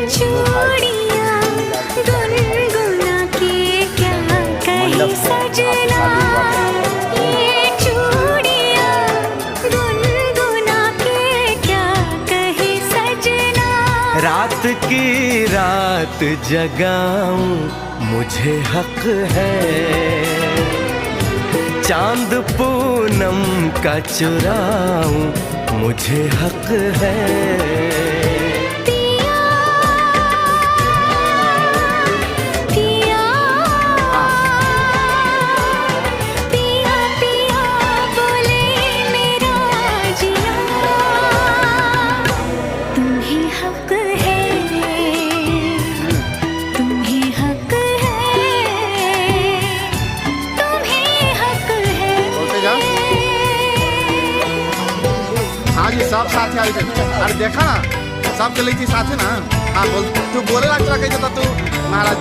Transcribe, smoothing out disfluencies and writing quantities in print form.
चूड़ियां गुनगुना के क्या कहे सजना, ये चूड़ियां गुनगुना के क्या कहे सजना। रात की रात जगाऊं मुझे हक है, चांद पूनम का चुराऊं मुझे हक है। पिया पिया पिया पिया बोले मेरा जिया, तुम्हें हक है, तुम्हें हक है, तुम्हें हक है। बोलते जाओ। हाँ जी सब साथ आई थे। अरे देखा ना सब चली थी साथ है ना। हाँ बोल तू बोले लग रहा तू महाराज